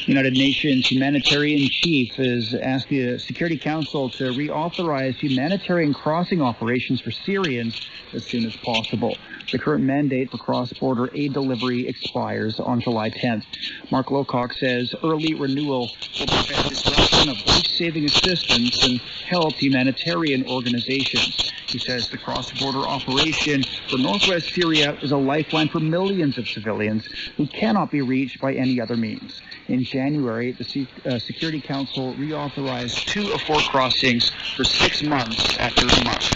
United Nations humanitarian chief has asked the Security Council to reauthorize humanitarian crossing operations for Syrians as soon as possible. The current mandate for cross-border aid delivery expires on July 10th. Mark Lowcock says early renewal will prevent disruption of life-saving assistance and help humanitarian organizations. He says the cross-border operation for northwest Syria is a lifeline for millions of civilians who cannot be reached by any other means. In January, the Security Council reauthorized 2 of 4 crossings for 6 months after March.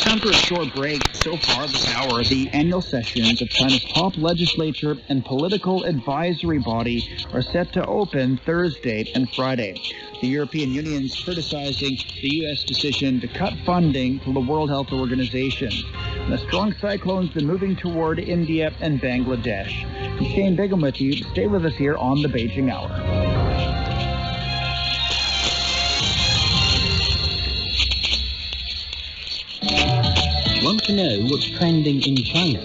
Time for a short break. So far this hour, the annual sessions of China's top legislature and political advisory body are set to open Thursday and Friday. The European Union's criticizing the U.S. decision to cut funding to the World Health Organization. And a strong cyclone's been moving toward India and Bangladesh. Shane Bigham with you. Stay with us here on the Beijing Hour. Want to know what's trending in China?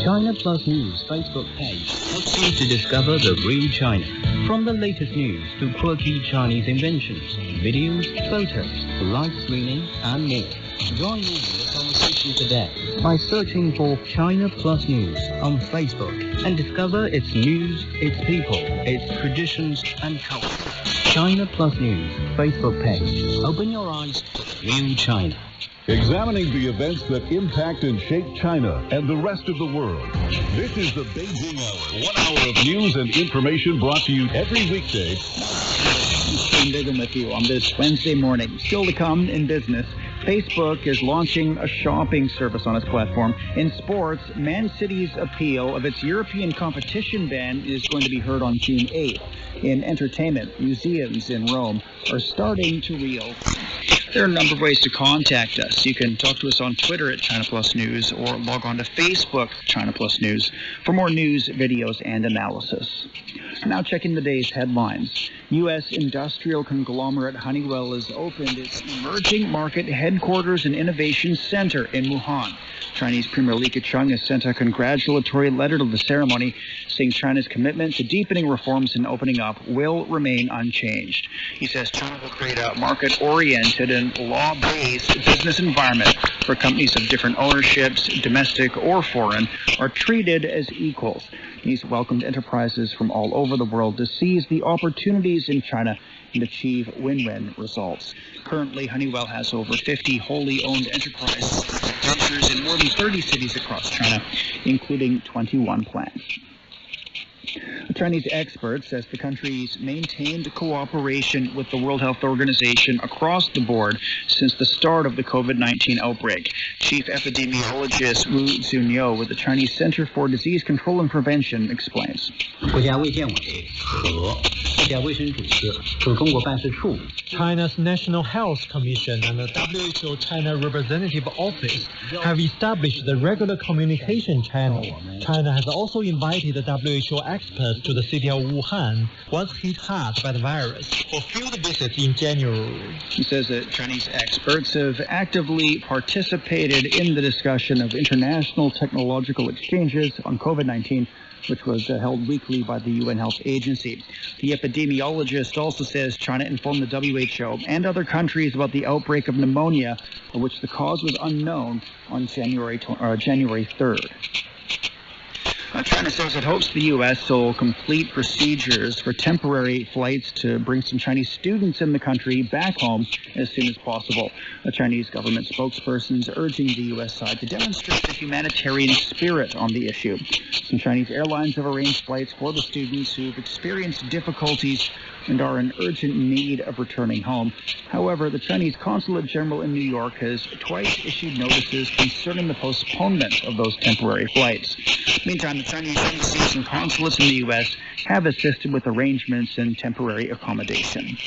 China Plus News Facebook page helps you to discover the real China. From the latest news to quirky Chinese inventions, videos, photos, live streaming, and more. Join in the conversation today by searching for China Plus News on Facebook and discover its news, its people, its traditions, and culture. China Plus News Facebook page. Open your eyes to the real China. Examining the events that impact and shape China and the rest of the world. This is the Beijing Hour. 1 hour of news and information brought to you every weekday. Shane Bigham with you on this Wednesday morning. Still to come in business, Facebook is launching a shopping service on its platform. In sports, Man City's appeal of its European competition ban is going to be heard on June 8th. In entertainment, museums in Rome are starting to reopen. There are a number of ways to contact us. You can talk to us on Twitter at China Plus News or log on to Facebook, China Plus News, for more news, videos, and analysis. Now checking the day's headlines. U.S. industrial conglomerate Honeywell has opened its emerging market headquarters and innovation center in Wuhan. Chinese Premier Li Keqiang has sent a congratulatory letter to the ceremony, saying China's commitment to deepening reforms and opening up will remain unchanged. He says China will create a market-oriented and law-based business environment where companies of different ownerships, domestic or foreign, are treated as equals. He's welcomed enterprises from all over the world to seize the opportunities in China and achieve win-win results. Currently, Honeywell has over 50 wholly owned enterprises and ventures in more than 30 cities across China, including 21 plants. A Chinese expert says the country's maintained cooperation with the World Health Organization across the board since the start of the COVID-19 outbreak. Chief epidemiologist Wu Zhunyou with the Chinese Center for Disease Control and Prevention explains. China's National Health Commission and the WHO China Representative Office have established the regular communication channel. China has also invited the WHO experts to the city of Wuhan, once hit hard by the virus, for field visits in January. He says that Chinese experts have actively participated in the discussion of international technological exchanges on COVID-19, which was held weekly by the UN Health Agency. The epidemiologist also says China informed the WHO and other countries about the outbreak of pneumonia, for which the cause was unknown, on January 3rd. China says it hopes the U.S. will complete procedures for temporary flights to bring some Chinese students in the country back home as soon as possible. A Chinese government spokesperson is urging the U.S. side to demonstrate the humanitarian spirit on the issue. Some Chinese airlines have arranged flights for the students who've experienced difficulties and are in urgent need of returning home. However, the Chinese Consulate General in New York has twice issued notices concerning the postponement of those temporary flights. Meantime, the Chinese embassies and consulates in the U.S. have assisted with arrangements and temporary accommodation.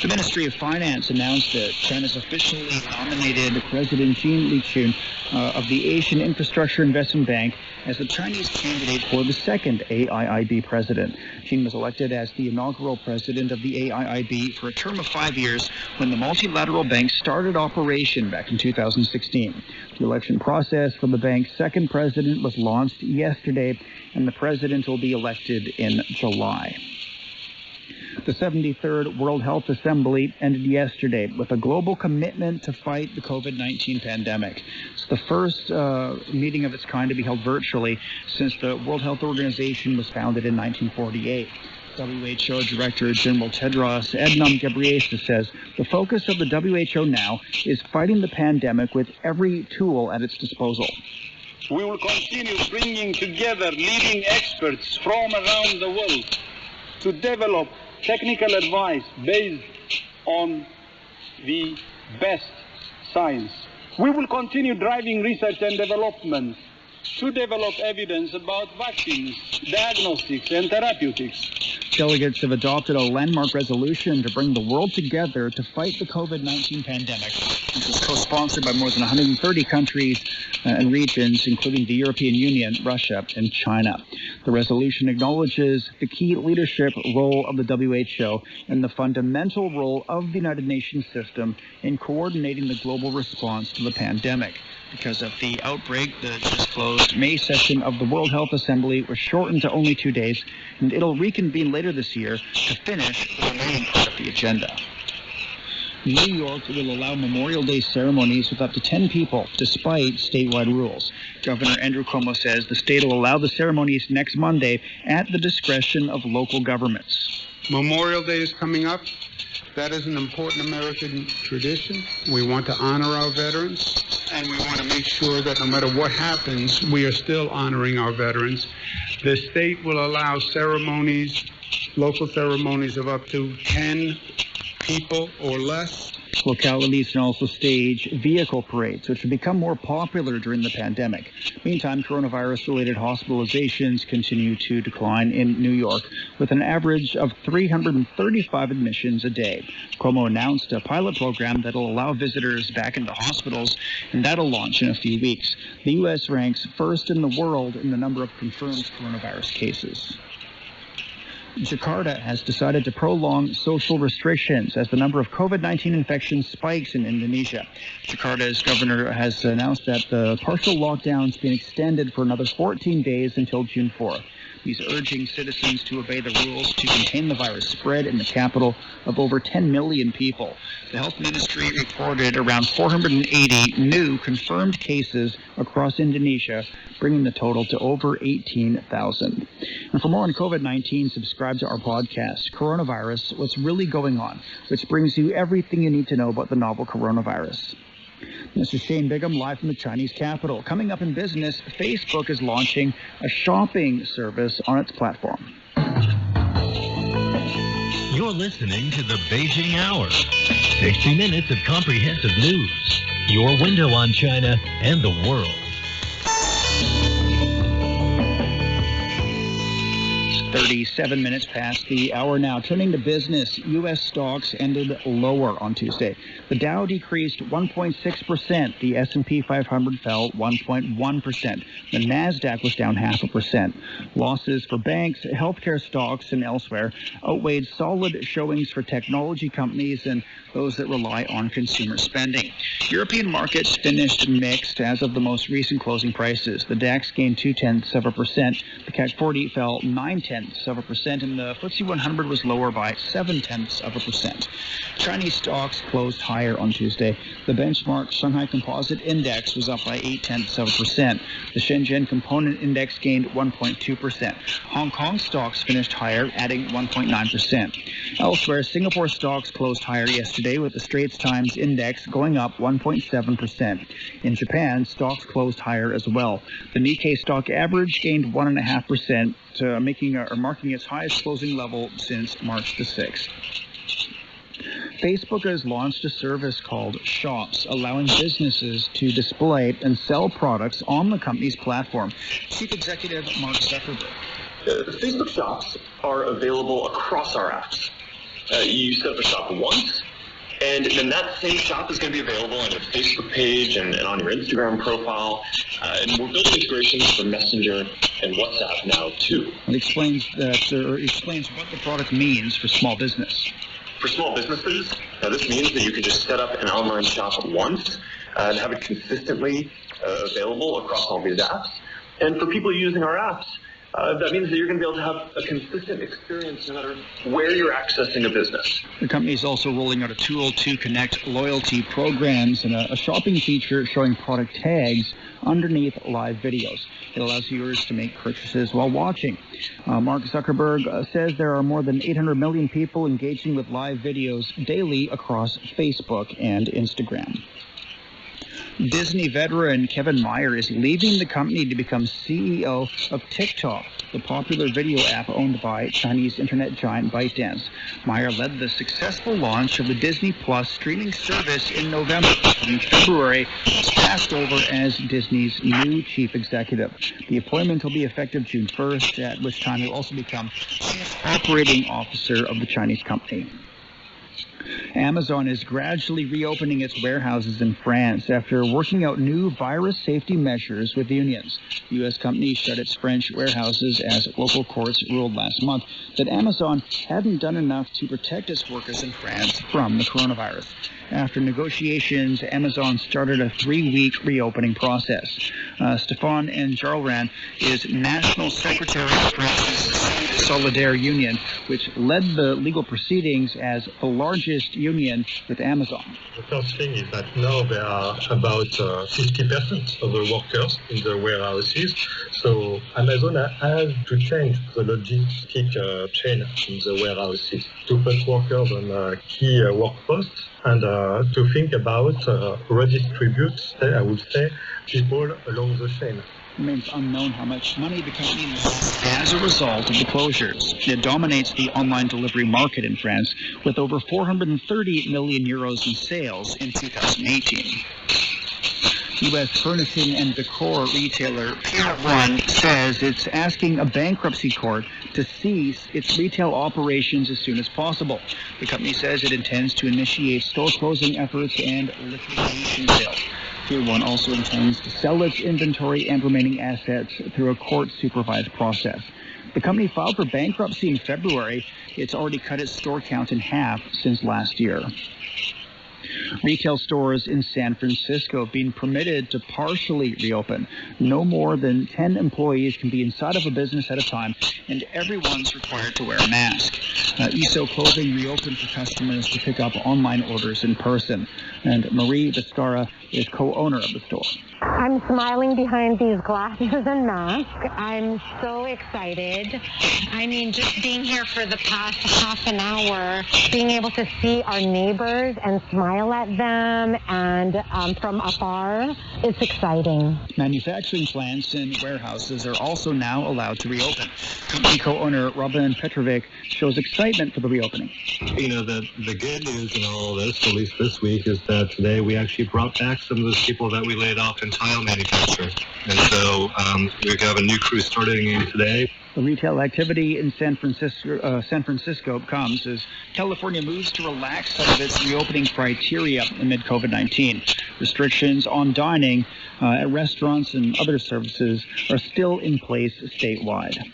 The Ministry of Finance announced that China's officially nominated President Jean Liqun of the Asian Infrastructure Investment Bank as the Chinese candidate for the second AIIB president. Jean was elected as the inaugural president of the AIIB for a term of 5 years when the multilateral bank started operation back in 2016. The election process for the bank's second president was launched yesterday, and the president will be elected in July. The 73rd World Health Assembly ended yesterday with a global commitment to fight the COVID-19 pandemic. It's the first meeting of its kind to be held virtually since the World Health Organization was founded in 1948. WHO Director General Tedros Adhanom Ghebreyesus says the focus of the WHO now is fighting the pandemic with every tool at its disposal. We will continue bringing together leading experts from around the world to develop technical advice based on the best science. We will continue driving research and development to develop evidence about vaccines, diagnostics, and therapeutics. Delegates have adopted a landmark resolution to bring the world together to fight the COVID-19 pandemic. This is co-sponsored by more than 130 countries and regions, including the European Union, Russia, and China. The resolution acknowledges the key leadership role of the WHO and the fundamental role of the United Nations system in coordinating the global response to the pandemic. Because of the outbreak, the just closed May session of the World Health Assembly was shortened to only 2 days, and it'll reconvene later this year to finish the remaining part of the agenda. New York will allow Memorial Day ceremonies with up to 10 people, despite statewide rules. Governor Andrew Cuomo says the state will allow the ceremonies next Monday at the discretion of local governments. Memorial Day is coming up. That is an important American tradition. We want to honor our veterans, and we want to make sure that no matter what happens, we are still honoring our veterans. The state will allow ceremonies, local ceremonies of up to 10 people or less. Localities can also stage vehicle parades, which have become more popular during the pandemic. Meantime, coronavirus-related hospitalizations continue to decline in New York, with an average of 335 admissions a day. Cuomo announced a pilot program that will allow visitors back into hospitals, and that'll launch in a few weeks. The U.S. ranks first in the world in the number of confirmed coronavirus cases. Jakarta has decided to prolong social restrictions as the number of COVID-19 infections spikes in Indonesia. Jakarta's governor has announced that the partial lockdown's been extended for another 14 days until June 4th. He's urging citizens to obey the rules to contain the virus spread in the capital of over 10 million people. The health ministry reported around 480 new confirmed cases across Indonesia, bringing the total to over 18,000. And for more on COVID-19, subscribe to our podcast, Coronavirus, What's Really Going On, which brings you everything you need to know about the novel coronavirus. This is Shane Bigham, live from the Chinese capital. Coming up in business, Facebook is launching a shopping service on its platform. You're listening to the Beijing Hour. 60 minutes of comprehensive news. Your window on China and the world. 37 minutes past the hour now. Turning to business, U.S. stocks ended lower on Tuesday. The Dow decreased 1.6%. The S&P 500 fell 1.1%. The Nasdaq was down 0.5%. Losses for banks, healthcare stocks, and elsewhere outweighed solid showings for technology companies and those that rely on consumer spending. European markets finished mixed as of the most recent closing prices. The DAX gained 0.2%. The CAC 40 fell 0.9%, and the FTSE 100 was lower by 0.7%. Chinese stocks closed higher on Tuesday. The benchmark Shanghai Composite Index was up by 0.8%. The Shenzhen Component Index gained 1.2%. Hong Kong stocks finished higher, adding 1.9%. Elsewhere, Singapore stocks closed higher yesterday, with the Straits Times Index going up 1.7%. In Japan, stocks closed higher as well. The Nikkei stock average gained 1.5%, marking its highest closing level since March the 6th. Facebook has launched a service called Shops, allowing businesses to display and sell products on the company's platform. Chief Executive Mark Zuckerberg. Facebook Shops are available across our apps. You set up a shop once, and then that same shop is going to be available on your Facebook page and on your Instagram profile. And we're building integrations for Messenger and WhatsApp now, too. It explains what the product means for small business. For small businesses, this means that you can just set up an online shop once and have it consistently available across all these apps. And for people using our apps, that means that you're going to be able to have a consistent experience no matter where you're accessing a business. The company is also rolling out a tool to connect loyalty programs and a shopping feature showing product tags underneath live videos. It allows viewers to make purchases while watching. Mark Zuckerberg says there are more than 800 million people engaging with live videos daily across Facebook and Instagram. Disney veteran Kevin Mayer is leaving the company to become CEO of TikTok, the popular video app owned by Chinese internet giant ByteDance. Mayer led the successful launch of the Disney Plus streaming service in November. In February, he passed over as Disney's new chief executive. The appointment will be effective June 1st, at which time he'll also become chief operating officer of the Chinese company. Amazon is gradually reopening its warehouses in France after working out new virus safety measures with unions. The U.S. company shut its French warehouses as local courts ruled last month that Amazon hadn't done enough to protect its workers in France from the coronavirus. After negotiations, Amazon started a 3-week reopening process. Stéphane Enjolras is National Secretary of France's Solidaire Union, which led the legal proceedings as the largest union with Amazon. The first thing is that now there are about 50% of the workers in the warehouses. So Amazon has to change the logistic chain in the warehouses to put workers on key work posts and to think about redistribute, I would say, people along the chain. It remains unknown how much money the company lost as a result of the closures. It dominates the online delivery market in France with over 430 million euros in sales in 2018. U.S. furnishing and decor retailer Pier 1 says it's asking a bankruptcy court to cease its retail operations as soon as possible. The company says it intends to initiate store closing efforts and liquidation sales. Pier 1 also intends to sell its inventory and remaining assets through a court-supervised process. The company filed for bankruptcy in February. It's already cut its store count in half since last year. Retail stores in San Francisco have been permitted to partially reopen. No more than 10 employees can be inside of a business at a time, and everyone's required to wear a mask. ESO Clothing reopened for customers to pick up online orders in person. And Marie Vistara is co-owner of the store. I'm smiling behind these glasses and mask. I'm so excited. I mean, just being here for the past half an hour, being able to see our neighbors and smile at them and from afar, it's exciting. Manufacturing plants and warehouses are also now allowed to reopen. Company co-owner Robin Petrovic shows excitement for the reopening. You know, the good news in all of this, at least this week, is that today we actually brought back some of those people that we laid off in tile manufacturing. And so we have a new crew starting today. The retail activity in San Francisco comes as California moves to relax some of its reopening criteria amid COVID-19. Restrictions on dining at restaurants and other services are still in place statewide.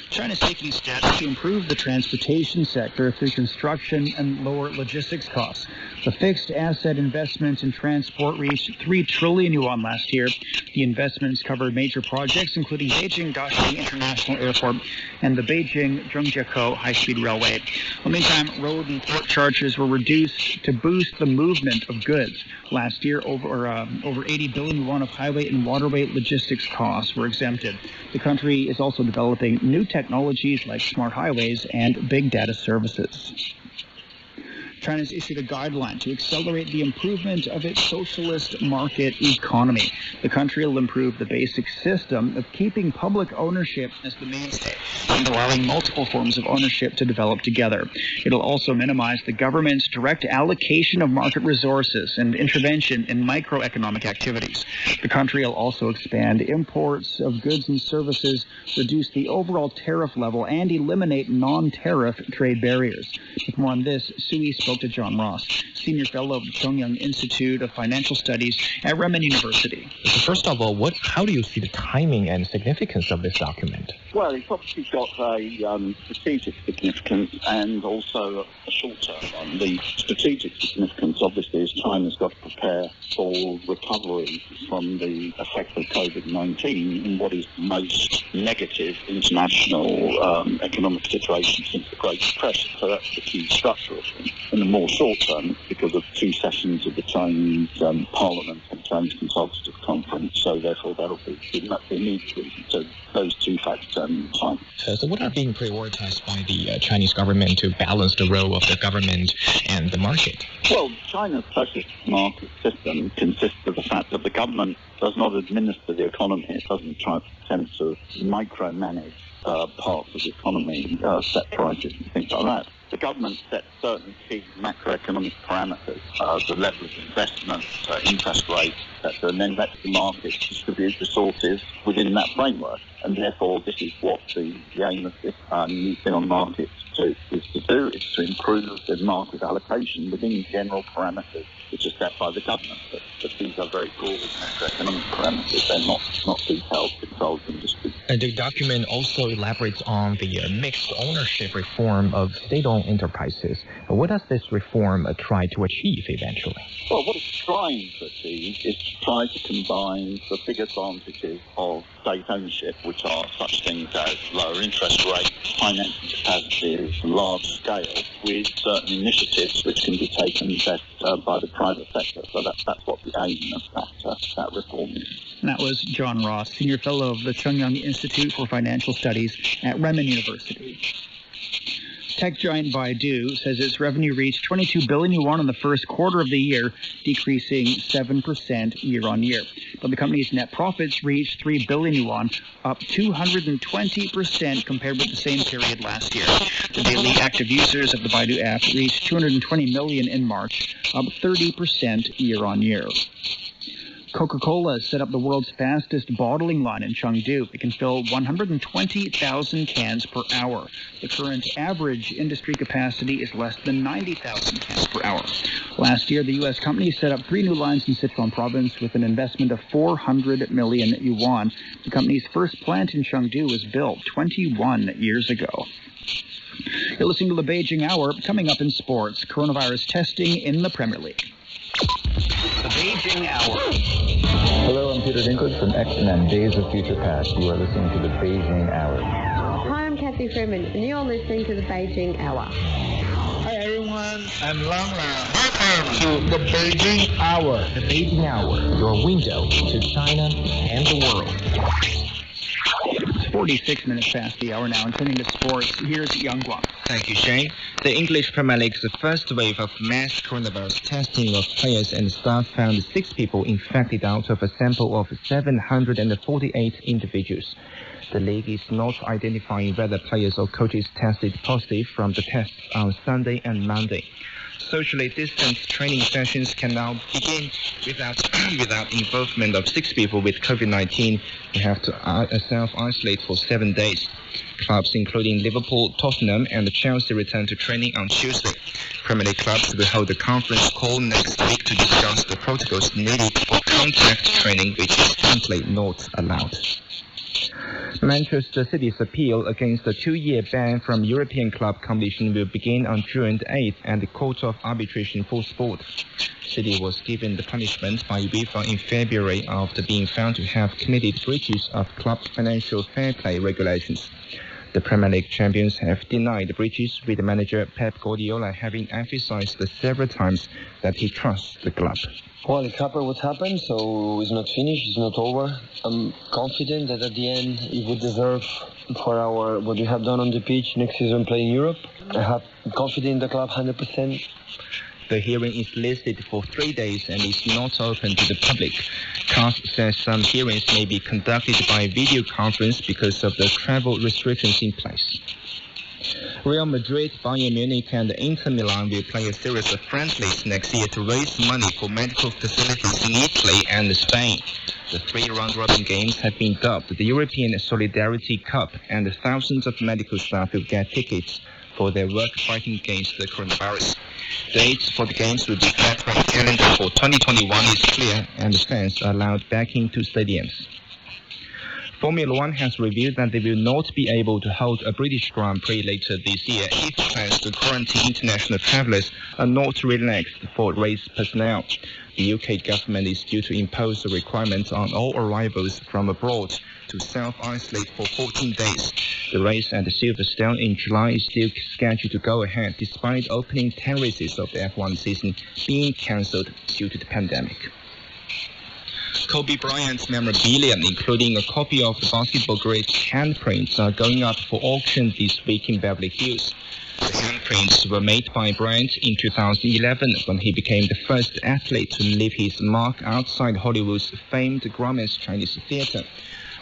China is taking steps to improve the transportation sector through construction and lower logistics costs. The fixed asset investments in transport reached 3 trillion yuan last year. The investments covered major projects including Beijing Daxing International Airport and the Beijing-Zhengjiakou high-speed railway. In the meantime, road and port charges were reduced to boost the movement of goods. Last year, over 80 billion yuan of highway and waterway logistics costs were exempted. The country is also developing new technologies like smart highways and big data services. China's issued a guideline to accelerate the improvement of its socialist market economy. The country will improve the basic system of keeping public ownership as the mainstay and allowing multiple forms of ownership to develop together. It'll also minimize the government's direct allocation of market resources and intervention in microeconomic activities. The country will also expand imports of goods and services, reduce the overall tariff level, and eliminate non-tariff trade barriers. With more on this, Sui spoke to John Ross, Senior Fellow of the Cheongyang Institute of Financial Studies at Renmin University. So first of all, how do you see the timing and significance of this document? Well, it's obviously got a strategic significance and also a short-term one. The strategic significance, obviously, is China's got to prepare for recovery from the effects of COVID-19 in what is the most negative international economic situation since the Great Depression. So that's the key structural thing. In the more short term, because of 2 sessions of the Chinese Parliament and Chinese Consultative Conference, so therefore that'll be immediately. So those 2 factors in time. So what are being prioritized by the Chinese government to balance the role of the government and the market? Well, China's socialist market system consists of the fact that the government does not administer the economy. It doesn't try to attempt to micromanage parts of the economy, set prices and things like that. The government sets certain key macroeconomic parameters, the level of investment, interest rates, etc., and then lets the market distribute resources within that framework. And therefore, this is what the aim of this new thing on markets is to improve the market allocation within general parameters which are set by the government. But these are very broad macroeconomic parameters. They're not detailed, controlled and distributed. And the document also elaborates on the mixed ownership reform of state-owned enterprises. What does this reform try to achieve eventually? Well, what it's trying to achieve is to try to combine the big advantages of state ownership, which are such things as lower interest rates, financing capacities, large scale, with certain initiatives which can be taken best by the private sector. So that's what the aim of that reform is. And that was John Ross, Senior Fellow of the Cheongyang Institute for Financial Studies at Renmin University. Tech giant Baidu says its revenue reached 22 billion yuan in the first quarter of the year, decreasing 7% year-on-year. But the company's net profits reached 3 billion yuan, up 220% compared with the same period last year. The daily active users of the Baidu app reached 220 million in March, up 30% year-on-year. Coca-Cola set up the world's fastest bottling line in Chengdu. It can fill 120,000 cans per hour. The current average industry capacity is less than 90,000 cans per hour. Last year, the U.S. company set up 3 new lines in Sichuan province with an investment of 400 million yuan. The company's first plant in Chengdu was built 21 years ago. You're listening to the Beijing Hour. Coming up in sports, coronavirus testing in the Premier League. The Beijing Hour. Hello, I'm Peter Dinklage from X-Men Days of Future Past. You are listening to the Beijing Hour. Hi, I'm Kathy Freeman, and you're listening to the Beijing Hour. Hi, everyone. I'm Lang Lang. Welcome to the Beijing Hour. The Beijing Hour, your window to China and the world. It's 46 minutes past the hour now, and turning to sports, here's Yang Guang. Thank you, Shane. The English Premier League's first wave of mass coronavirus testing of players and staff found 6 people infected out of a sample of 748 individuals. The league is not identifying whether players or coaches tested positive from the tests on Sunday and Monday. Socially distanced training sessions can now begin without involvement of 6 people with COVID-19 who have to self-isolate for 7 days. Clubs including Liverpool, Tottenham and Chelsea return to training on Tuesday. Premier League clubs will hold a conference call next week to discuss the protocols needed for contact training, which is currently not allowed. Manchester City's appeal against the 2-year ban from European club competition will begin on June 8th at the Court of Arbitration for Sport. City was given the punishment by UEFA in February after being found to have committed breaches of club financial fair play regulations. The Premier League champions have denied the breaches, with the manager Pep Guardiola having emphasized several times that he trusts the club. Well, it happened what happened, so it's not finished, it's not over. I'm confident that at the end it would deserve for what we have done on the pitch. Next season, play in Europe. I have confidence in the club 100%. The hearing is listed for 3 days and is not open to the public. CAS says some hearings may be conducted by video conference because of the travel restrictions in place. Real Madrid, Bayern Munich and Inter Milan will play a series of friendlies next year to raise money for medical facilities in Italy and Spain. The 3 round-robin games have been dubbed the European Solidarity Cup, and thousands of medical staff will get tickets for their work fighting against the coronavirus. Dates for the games will be set when the calendar for 2021 is clear and fans are allowed back into stadiums. Formula One has revealed that they will not be able to hold a British Grand Prix later this year if plans to quarantine international travellers are not relaxed for race personnel. The UK government is due to impose a requirement on all arrivals from abroad to self-isolate for 14 days. The race at Silverstone in July is still scheduled to go ahead despite opening 10 races of the F1 season being cancelled due to the pandemic. Kobe Bryant's memorabilia, including a copy of the basketball great's handprints, are going up for auction this week in Beverly Hills. The handprints were made by Bryant in 2011 when he became the first athlete to leave his mark outside Hollywood's famed Grauman's Chinese Theater.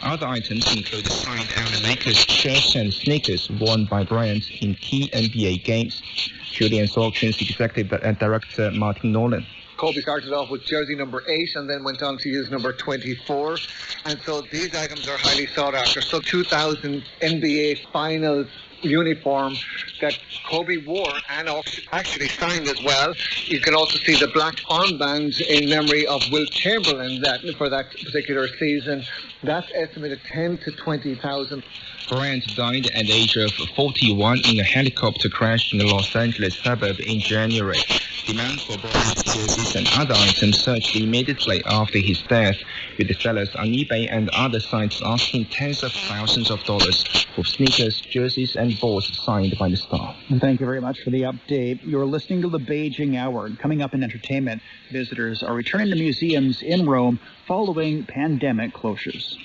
Other items include signed LA Lakers shirts and sneakers worn by Bryant in key NBA games. Julian's Auctions Executive Director Martin Nolan. Kobe started off with jersey number 8 and then went on to use number 24. And so these items are highly sought after. So 2000 NBA Finals uniform that Kobe wore and actually signed as well. You can also see the black armbands in memory of Wilt Chamberlain for that particular season. That's estimated 10 to 20,000. Bryant died at the age of 41 in a helicopter crash in the Los Angeles suburb in January. Demand for Bryant's jerseys and other items surged immediately after his death, with the sellers on eBay and other sites asking tens of thousands of dollars for sneakers, jerseys and balls signed by the star. And thank you very much for the update. You're listening to the Beijing Hour. Coming up in entertainment, visitors are returning to museums in Rome following pandemic closures.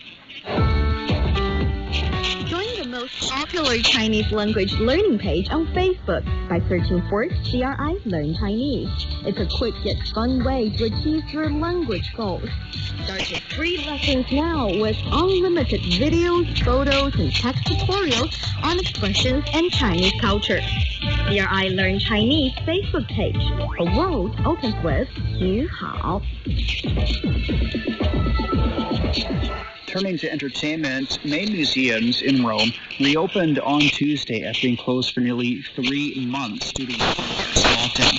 Join the most popular Chinese language learning page on Facebook by searching for CRI Learn Chinese. It's a quick yet fun way to achieve your language goals. Start your free lessons now with unlimited videos, photos, and text tutorials on expressions and Chinese culture. CRI Learn Chinese Facebook page. A world opens with 你好. Turning to entertainment, main museums in Rome reopened on Tuesday after being closed for nearly 3 months due to the lockdown.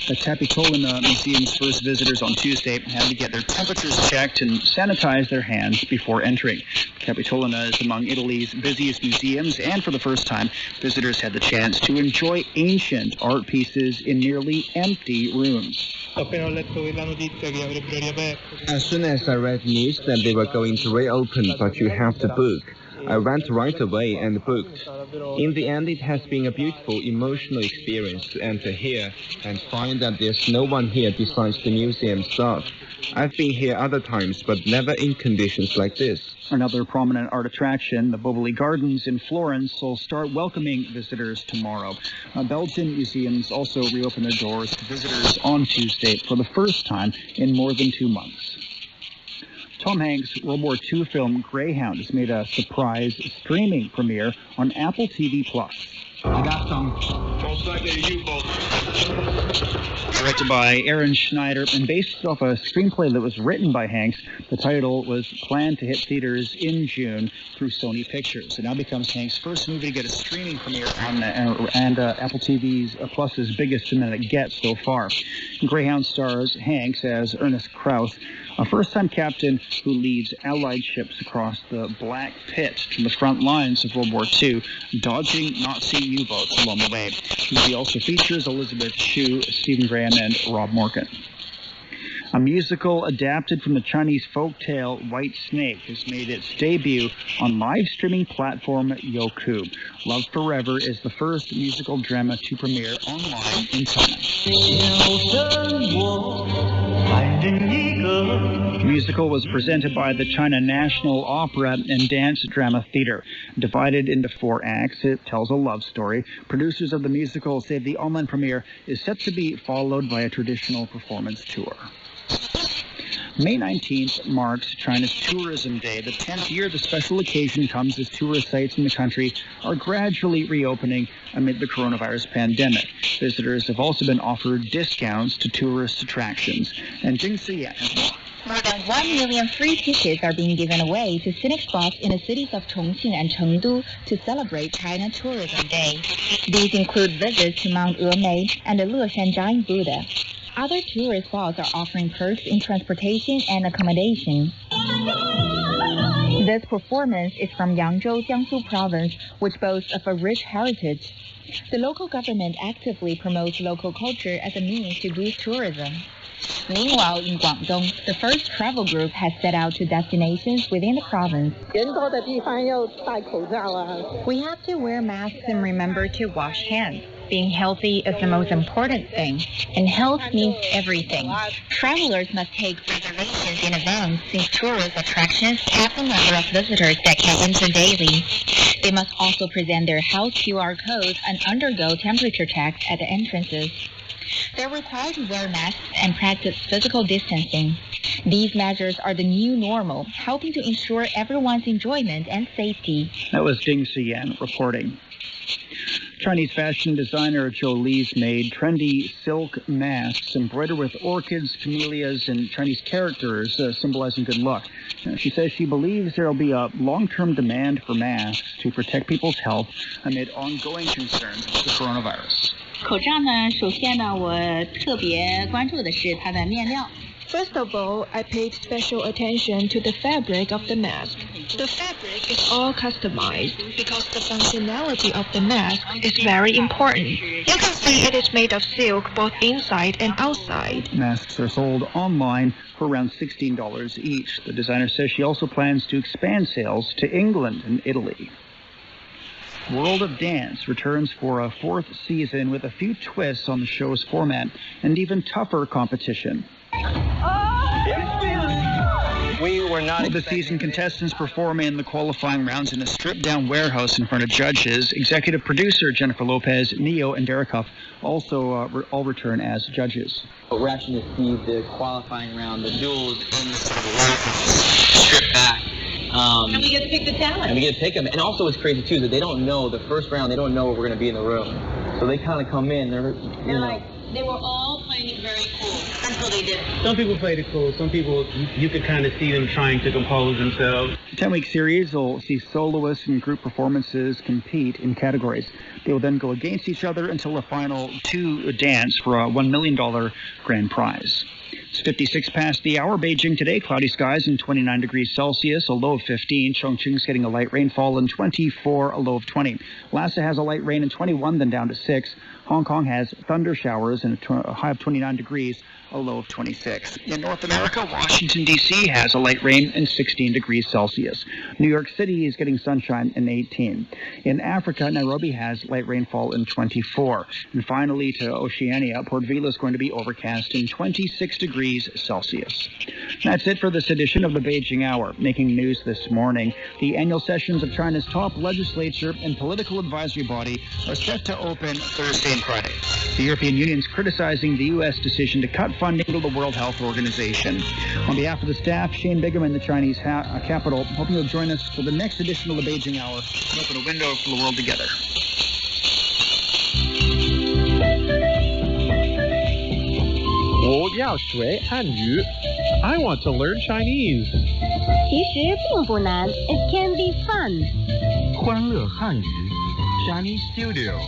The Cheaptoyman Museum's first visitors on Tuesday had to get their temperatures checked and sanitize their hands before entering. Cheaptoyman is among Italy's busiest museums, and for the first time, visitors had the chance to enjoy ancient art pieces in nearly empty rooms. As soon as I read news that they were going to reopen, but you have to book, I went right away and booked. In the end, it has been a beautiful, emotional experience to enter here and find that there's no one here besides the museum staff. I've been here other times, but never in conditions like this. Another prominent art attraction, the Boboli Gardens in Florence, will start welcoming visitors tomorrow. Belgian museums also reopen their doors to visitors on Tuesday for the first time in more than 2 months. Tom Hanks' World War II film Greyhound has made a surprise streaming premiere on Apple TV+. I got some. Most likely a U-boat. Directed by Aaron Schneider and based off a screenplay that was written by Hanks, the title was planned to hit theaters in June through Sony Pictures. It now becomes Hanks' first movie to get a streaming premiere on Apple TV's Plus's biggest that it gets so far. Greyhound stars Hanks as Ernest Krauss, a first-time captain who leads Allied ships across the Black Pit to the front lines of World War II, dodging Nazi U-boats along the way. The movie also features Elizabeth Shue, Stephen Graham, and Rob Morgan. A musical adapted from the Chinese folktale White Snake has made its debut on live streaming platform Youku. Love Forever is the first musical drama to premiere online in China. The musical was presented by the China National Opera and Dance Drama Theater. Divided into 4 acts, it tells a love story. Producers of the musical say the online premiere is set to be followed by a traditional performance tour. May 19th marks China's Tourism Day, the 10th year the special occasion comes as tourist sites in the country are gradually reopening amid the coronavirus pandemic. Visitors have also been offered discounts to tourist attractions. And Jing Siyan has more. More than 1 million free tickets are being given away to scenic spots in the cities of Chongqing and Chengdu to celebrate China Tourism Day. These include visits to Mount Emei and the Leshan Giant Buddha. Other tourist spots are offering perks in transportation and accommodation. This performance is from Yangzhou, Jiangsu province, which boasts of a rich heritage. The local government actively promotes local culture as a means to boost tourism. Meanwhile, in Guangdong, the first travel group has set out to destinations within the province. We have to wear masks and remember to wash hands. Being healthy is the most important thing, and health means everything. Travelers must take reservations in advance since tourist attractions cap the number of visitors that can enter daily. They must also present their health QR codes and undergo temperature checks at the entrances. They're required to wear masks and practice physical distancing. These measures are the new normal, helping to ensure everyone's enjoyment and safety. That was Jing Siyan reporting. Chinese fashion designer Zhou Li's made trendy silk masks embroidered with orchids, camellias, and Chinese characters symbolizing good luck. She says she believes there will be a long-term demand for masks to protect people's health amid ongoing concerns about the coronavirus. 口罩呢，首先呢，我特别关注的是它的面料。 First of all, I paid special attention to the fabric of the mask. The fabric is all customized because the functionality of the mask is very important. You can see it is made of silk both inside and outside. Masks are sold online for around $16 each. The designer says she also plans to expand sales to England and Italy. World of Dance returns for a 4th season with a few twists on the show's format and even tougher competition. The season contestants perform in the qualifying rounds in a stripped-down warehouse in front of judges. Executive producer Jennifer Lopez, Neo, and Derek Huff also all return as judges. We're actually going to see the qualifying round, the duels in the stripped back. And we get to pick the talent. And we get to pick them. And also what's crazy, too, is that they don't know the first round. They don't know what we're going to be in the room. So they kind of come in. They're like, they were all playing it very cool until they did. Some people played it cool. Some people, you could kind of see them trying to compose themselves. The 10-week series will see soloists and group performances compete in categories. They will then go against each other until the final 2 dance for a $1 million grand prize. It's 56 past the hour. Beijing today, cloudy skies and 29 degrees Celsius, a low of 15. Chongqing's getting a light rainfall and 24, a low of 20. Lhasa has a light rain and 21, then down to 6. Hong Kong has thunder showers and a high of 29 degrees, a low of 26. In North America, Washington, D.C. has a light rain and 16 degrees Celsius. New York City is getting sunshine and 18. In Africa, Nairobi has light rainfall and 24. And finally, to Oceania, Port Vila is going to be overcast and 26 degrees Celsius. That's it for this edition of the Beijing Hour. Making news this morning, the annual sessions of China's top legislature and political advisory body are set to open Thursday and Friday. The European Union is criticizing the U.S. decision to cut funding to the World Health Organization. On behalf of the staff, Shane Bigham in the Chinese capital, hoping you'll join us for the next edition of the Beijing Hour and open a window for the world together. I want to learn Chinese. 其实并不难. It can be fun. 欢乐汉语 Chinese Studio.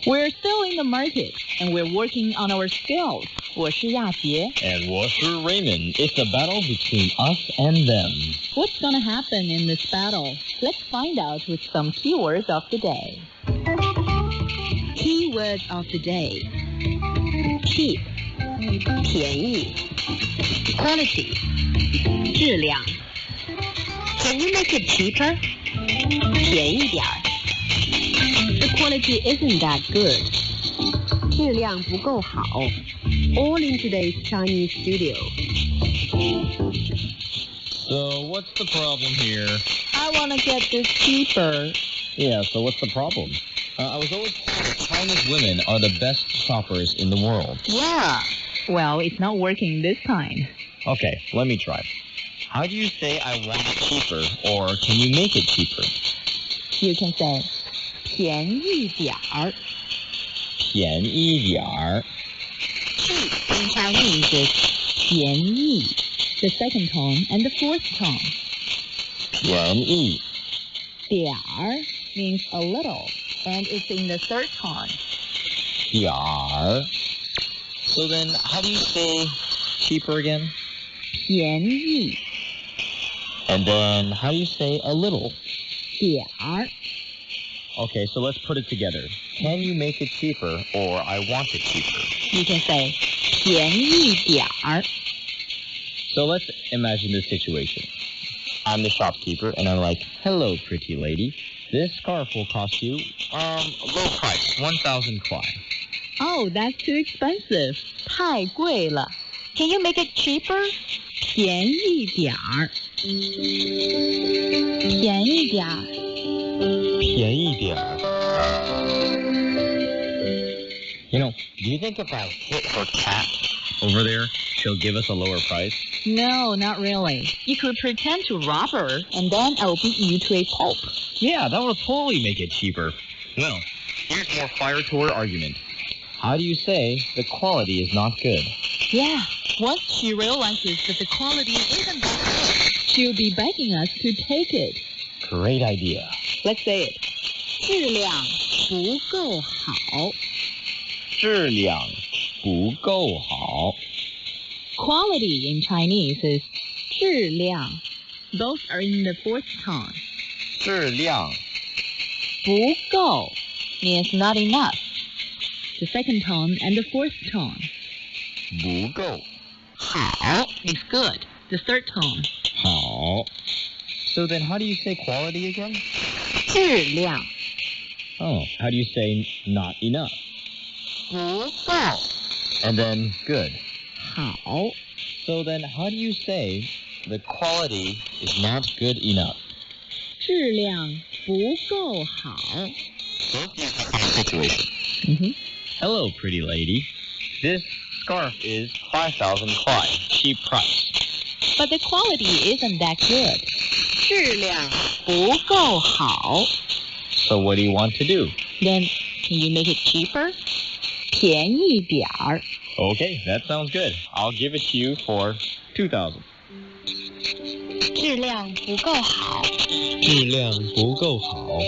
We're still in the market, and we're working on our skills. 我是亚杰. And 我是 Raymond. It's a battle between us and them. What's going to happen in this battle? Let's find out with some keywords of the day. Keywords of the day. Cheap. 便宜. Quality. 质量. Can you make it cheaper? 便宜点. The quality isn't that good. 质量不够好. All in today's Chinese studio. So what's the problem here? I want to get this cheaper. Yeah, so what's the problem? I was always told that Chinese women are the best shoppers in the world. Yeah. Well, it's not working this time. Okay, let me try. How do you say I want it cheaper, or can you make it cheaper? You can say 便宜点儿. 便宜点儿. Cheap in Chinese is 便宜, the second tone and the fourth tone. 便宜. 点儿 means a little, and it's in the third tone. 点儿. So then, how do you say cheaper again? 便宜. And then, how do you say a little? 点儿. Okay, so let's put it together. Can you make it cheaper, or I want it cheaper? You can say 便宜点儿. So let's imagine this situation. I'm the shopkeeper, and I'm like, hello, pretty lady. This scarf will cost you, low price, 1,000 kuai. Oh, that's too expensive. 太贵了. Can you make it cheaper? 便宜点儿. 便宜点儿. 便宜点儿. You know, do you think if I hit her cat over there, she'll give us a lower price? No, not really. You could pretend to rob her, and then I'll beat you to a pulp. Yeah, that will totally make it cheaper. Well, here's more fire to her argument. How do you say the quality is not good? Yeah, once she realizes that the quality isn't that good, she'll be begging us to take it. Great idea. Let's say it. 质量不够好. 质量不够好. Quality in Chinese is 质量. Both are in the fourth tone. 质量. 不够 means not enough. The second tone and the fourth tone. 不够. 好 is good. The third tone. 好. So then how do you say quality again? 质量. Oh, how do you say not enough? 不够. And then good. 好. So then how do you say the quality is not good enough? 质量不够好. Situation. Mm-hmm. Hello, pretty lady. This scarf is 5,000 kuai, cheap price. But the quality isn't that good. 质量不够好. So what do you want to do? Then, can you make it cheaper? 便宜点儿. Okay, that sounds good. I'll give it to you for 2,000. 质量不够好. 质量不够好.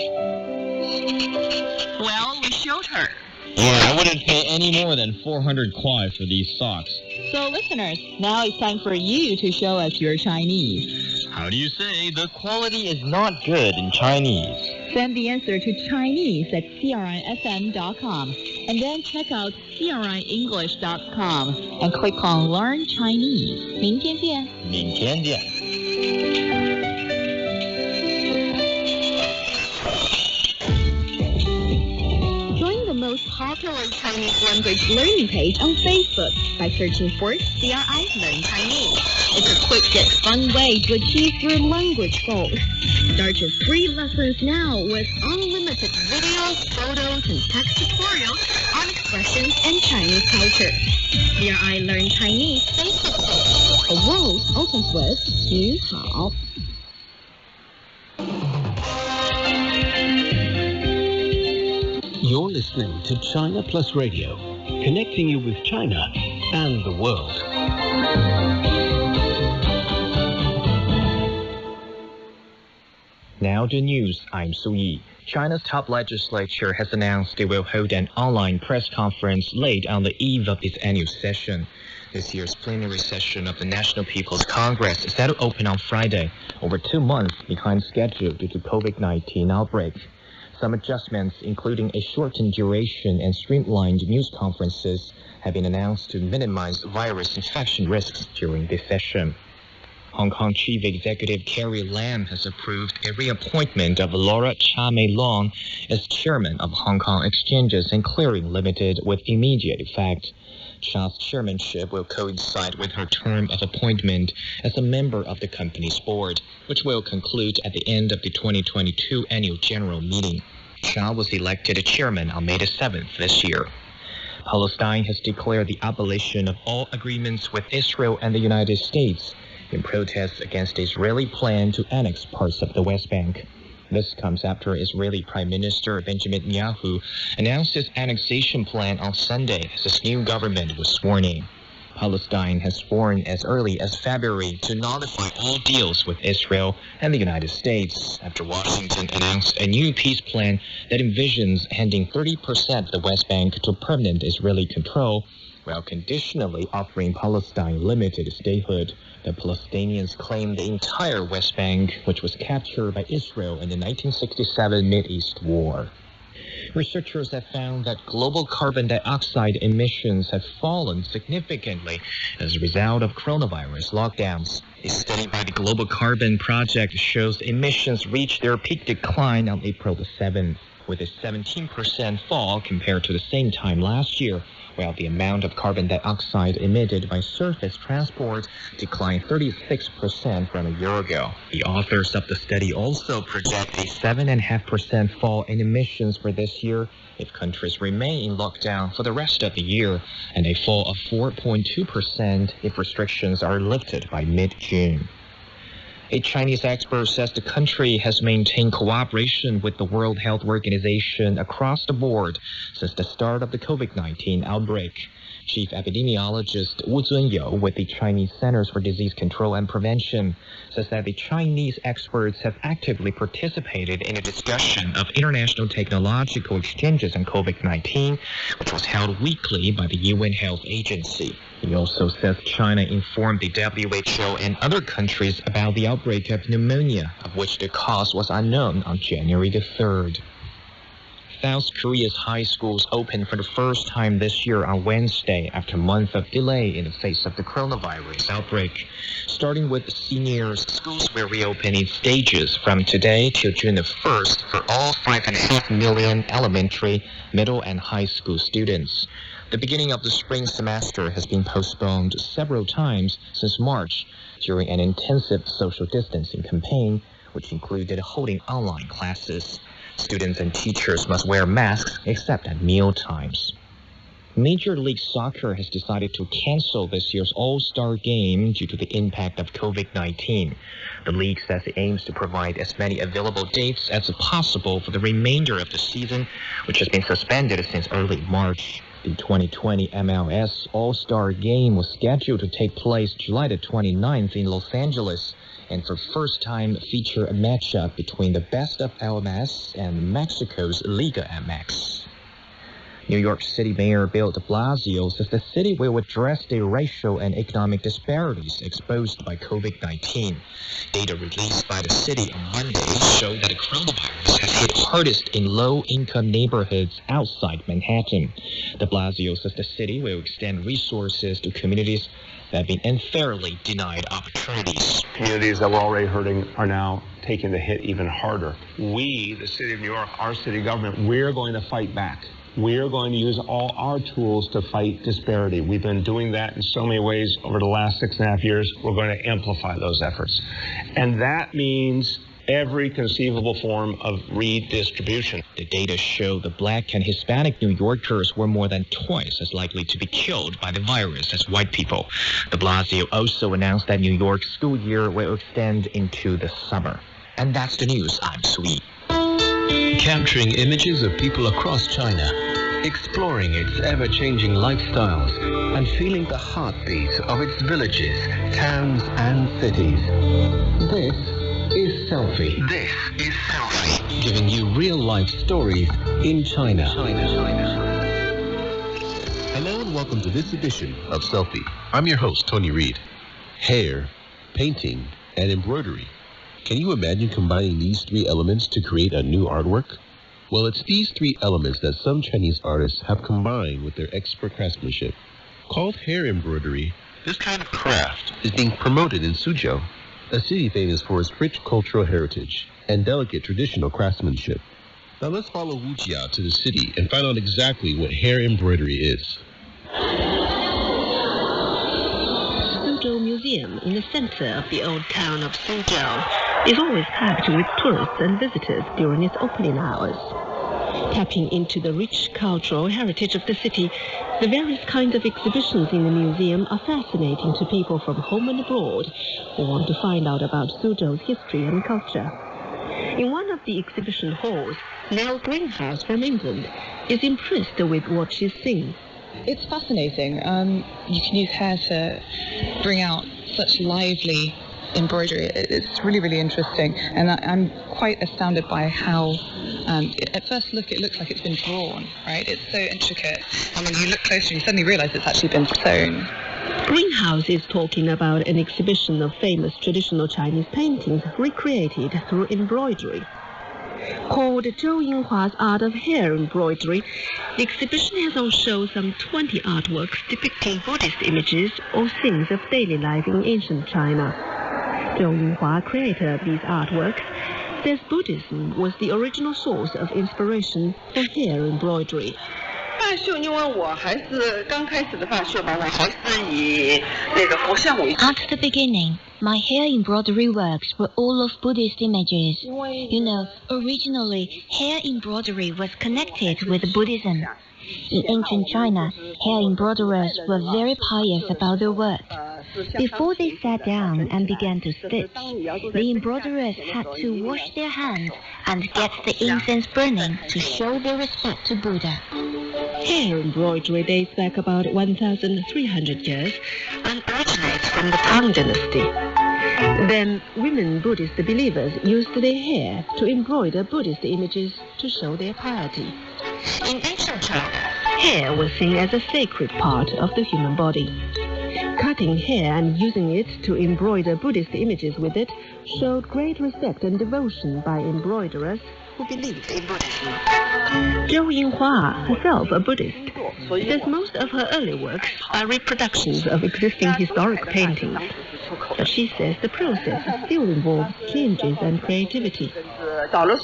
Well, we showed her. Yeah, I wouldn't pay any more than 400 kuai for these socks. So, listeners, now it's time for you to show us your Chinese. How do you say the quality is not good in Chinese? Send the answer to Chinese at CRIFM.com and then check out CRIEnglish.com and click on Learn Chinese. 明天见. 明天见. Join the most popular Chinese language learning page on Facebook by searching for CRI Learn Chinese. It's a quick yet fun way to achieve your language goals. Start your free lessons now with unlimited videos, photos, and text tutorials on expressions and Chinese culture. CRI Learn Chinese Facebook page. The world opens with 你好. You're listening to China Plus Radio, connecting you with China and the world. Now the news, I'm Su Yi. China's top legislature has announced it will hold an online press conference late on the eve of its annual session. This year's plenary session of the National People's Congress is set to open on Friday, over 2 months behind schedule due to COVID-19 outbreak. Some adjustments, including a shortened duration and streamlined news conferences, have been announced to minimize virus infection risks during this session. Hong Kong Chief Executive Carrie Lam has approved a reappointment of Laura Cha-Mei-Long as chairman of Hong Kong Exchanges and Clearing Limited with immediate effect. Cha's chairmanship will coincide with her term of appointment as a member of the company's board, which will conclude at the end of the 2022 annual general meeting. Cha was elected chairman on May the 7th this year. Palestine has declared the abolition of all agreements with Israel and the United States in protest against the Israeli plan to annex parts of the West Bank. This comes after Israeli Prime Minister Benjamin Netanyahu announced his annexation plan on Sunday as his new government was sworn in. Palestine has sworn as early as February to nullify all deals with Israel and the United States after Washington announced a new peace plan that envisions handing 30% of the West Bank to permanent Israeli control, while conditionally offering Palestine limited statehood. The Palestinians claim the entire West Bank, which was captured by Israel in the 1967 Mideast War. Researchers have found that global carbon dioxide emissions have fallen significantly as a result of coronavirus lockdowns. A study by the Global Carbon Project shows emissions reached their peak decline on April the 7th, with a 17% fall compared to the same time last year, while the amount of carbon dioxide emitted by surface transport declined 36% from a year ago. The authors of the study also project a 7.5% fall in emissions for this year if countries remain in lockdown for the rest of the year, and a fall of 4.2% if restrictions are lifted by mid-June. A Chinese expert says the country has maintained cooperation with the World Health Organization across the board since the start of the COVID-19 outbreak. Chief Epidemiologist Wu Zunyou with the Chinese Centers for Disease Control and Prevention says that the Chinese experts have actively participated in a discussion of international technological exchanges on COVID-19, which was held weekly by the UN Health Agency. He also says China informed the WHO and other countries about the outbreak of pneumonia, of which the cause was unknown on January the 3rd. South Korea's high schools opened for the first time this year on Wednesday after a month of delay in the face of the coronavirus outbreak. Starting with seniors, schools will reopen in stages from today till June the 1st for all 5.5 million elementary, middle, and high school students. The beginning of the spring semester has been postponed several times since March during an intensive social distancing campaign, which included holding online classes. Students and teachers must wear masks except at meal times. Major League Soccer has decided to cancel this year's All-Star game due to the impact of COVID-19. The league says it aims to provide as many available dates as possible for the remainder of the season, which has been suspended since early March. The 2020 MLS All-Star game was scheduled to take place July the 29th in Los Angeles, and for first time feature a matchup between the best of MLS and Mexico's Liga MX. New York City Mayor Bill de Blasio says the city will address the racial and economic disparities exposed by COVID-19. Data released by the city on Monday show that the coronavirus has hit hardest in low-income neighborhoods outside Manhattan. De Blasio says the city will extend resources to communities that have been unfairly denied opportunities. Communities that were already hurting are now taking the hit even harder. We, the city of New York, our city government, we're going to fight back. We're going to use all our tools to fight disparity. We've been doing that in so many ways over the last 6.5 years. We're going to amplify those efforts. And that means every conceivable form of redistribution. The data show the Black and Hispanic New Yorkers were more than twice as likely to be killed by the virus as white people. De Blasio also announced that New York's school year will extend into the summer. And that's the news. I'm Sui. Capturing images of people across China, exploring its ever-changing lifestyles, and feeling the heartbeat of its villages, towns, and cities. This is Selfie. This is Selfie, giving you real-life stories in China. Hello and welcome to this edition of Selfie. I'm your host, Tony Reed. Hair, painting, and embroidery. Can you imagine combining these three elements to create a new artwork? Well, it's these three elements that some Chinese artists have combined with their expert craftsmanship. Called hair embroidery, this kind of craft is being promoted in Suzhou, a city famous for its rich cultural heritage and delicate traditional craftsmanship. Now let's follow Wu Jia to the city and find out exactly what hair embroidery is. Suzhou Museum, in the center of the old town of Suzhou, is always packed with tourists and visitors during its opening hours. Tapping into the rich cultural heritage of the city, the various kinds of exhibitions in the museum are fascinating to people from home and abroad who want to find out about Suzhou's history and culture. In one of the exhibition halls, Nell Greenhouse from England is impressed with what she's seen. It's fascinating. You can use hair to bring out such lively embroidery. It's really, really interesting, and I'm quite astounded by how, at first look, it looks like it's been drawn, right? It's so intricate, and when you look closer, you suddenly realize it's actually been sewn. Greenhouse is talking about an exhibition of famous traditional Chinese paintings recreated through embroidery. Called Zhou Yinghua's Art of Hair Embroidery, the exhibition has on show some 20 artworks depicting Buddhist images or scenes of daily life in ancient China. Zhou Yinghua, creator of these artworks, says Buddhism was the original source of inspiration for hair embroidery. At the beginning, my hair embroidery works were all of Buddhist images. You know, originally, hair embroidery was connected with Buddhism. In ancient China, hair embroiderers were very pious about their work. Before they sat down and began to stitch, the embroiderers had to wash their hands and get the incense burning to show their respect to Buddha. Hair embroidery dates back about 1,300 years and originates from the Tang Dynasty. Then, women Buddhist believers used their hair to embroider Buddhist images to show their piety. In ancient China, hair was seen as a sacred part of the human body. Cutting hair and using it to embroider Buddhist images with it showed great respect and devotion by embroiderers who believed in Buddhism. Zhou Yinghua, herself a Buddhist, says most of her early works are reproductions of existing historic paintings. But she says the process still involves changes and creativity. Some of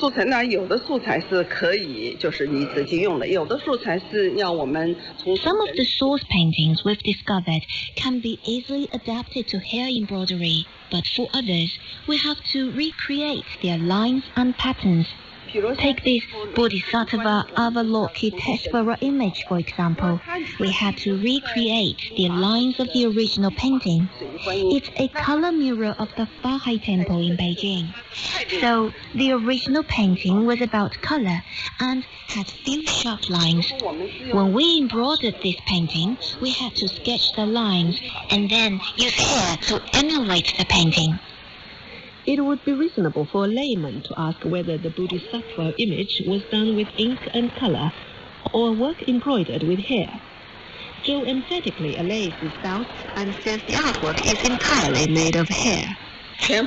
the source paintings we've discovered can be easily adapted to hair embroidery, but for others, we have to recreate their lines and patterns. Take this Bodhisattva Avalokiteshvara image, for example. We had to recreate the lines of the original painting. It's a color mirror of the Bahai Temple in Beijing. So the original painting was about color and had few sharp lines. When we embroidered this painting, we had to sketch the lines and then use hair to emulate the painting. It would be reasonable for a layman to ask whether the Bodhisattva image was done with ink and color or work embroidered with hair. Zhou emphatically allays this doubt and says the artwork is entirely made of hair. The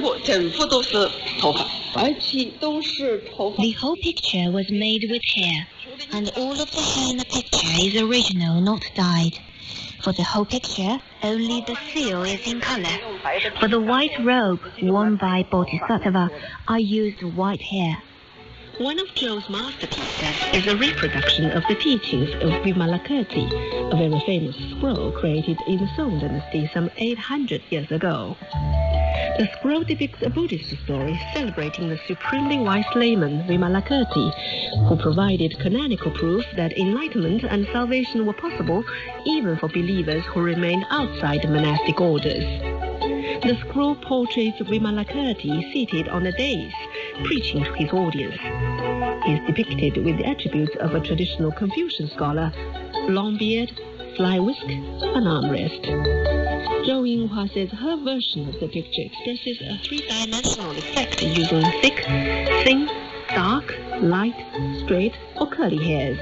whole picture was made with hair, and all of the hair in the picture is original, not dyed. For the whole picture, only the seal is in color. For the white robe worn by Bodhisattva, I used white hair. One of Zhou's masterpieces is a reproduction of the teachings of Vimalakirti, a very famous scroll created in the Song Dynasty some 800 years ago. The scroll depicts a Buddhist story celebrating the supremely wise layman Vimalakirti, who provided canonical proof that enlightenment and salvation were possible even for believers who remained outside the monastic orders. The scroll portrays Vimalakirti seated on a dais, preaching to his audience. He is depicted with the attributes of a traditional Confucian scholar: long beard, fly whisk, and armrest. Zhou Yinghua says her version of the picture expresses a three-dimensional effect using thick, thin, dark, light, straight, or curly hairs.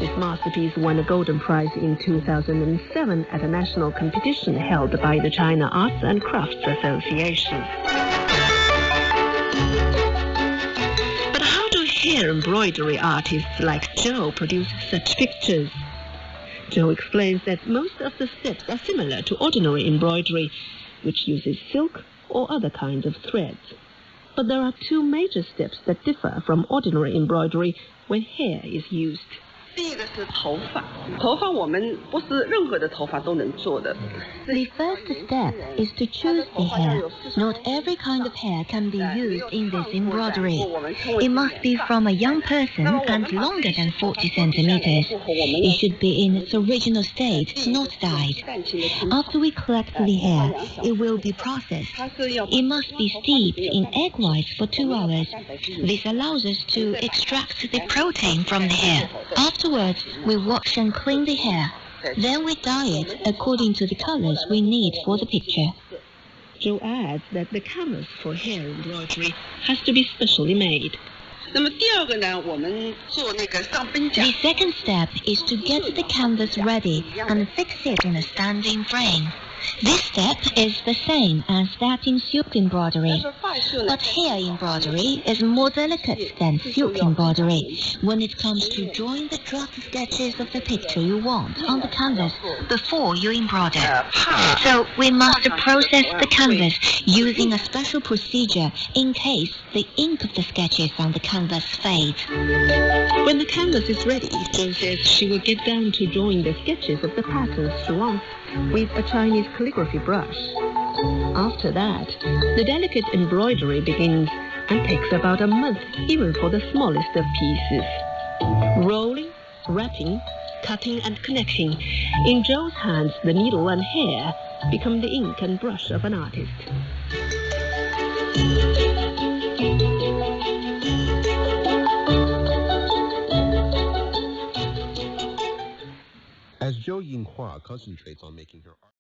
This masterpiece won a Golden Prize in 2007 at a national competition held by the China Arts and Crafts Association. But how do hair embroidery artists like Zhou produce such pictures? Zhou explains that most of the steps are similar to ordinary embroidery, which uses silk or other kinds of threads. But there are two major steps that differ from ordinary embroidery when hair is used. 第一个是头发，头发我们不是任何的头发都能做的。 The first step is to choose the hair. Not every kind of hair can be used in this embroidery. It must be from a young person and longer than 40 centimeters. It should be in its original state, not dyed. After we collect the hair, it will be processed. It must be steeped in egg whites for 2 hours. This allows us to extract the protein from the hair. Afterwards, we wash and clean the hair. Then we dye it according to the colors we need for the picture. Joe adds that the canvas for hair embroidery has to be specially made. 那么第二个呢，我们做那个上分甲。 The second step is to get the canvas ready and fix it in a standing frame. This step is the same as that in silk embroidery. But hair embroidery is more delicate than silk embroidery when it comes to drawing the draft sketches of the picture you want on the canvas before you embroider. So we must process the canvas using a special procedure in case the ink of the sketches on the canvas fades. When the canvas is ready, Jo says she will get down to drawing the sketches of the patterns she wants with a Chinese calligraphy brush. After that, the delicate embroidery begins and takes about a month, even for the smallest of pieces. Rolling, wrapping, cutting and connecting. In Joe's hands, the needle and hair become the ink and brush of an artist. As Zhou Yinghua concentrates on making her art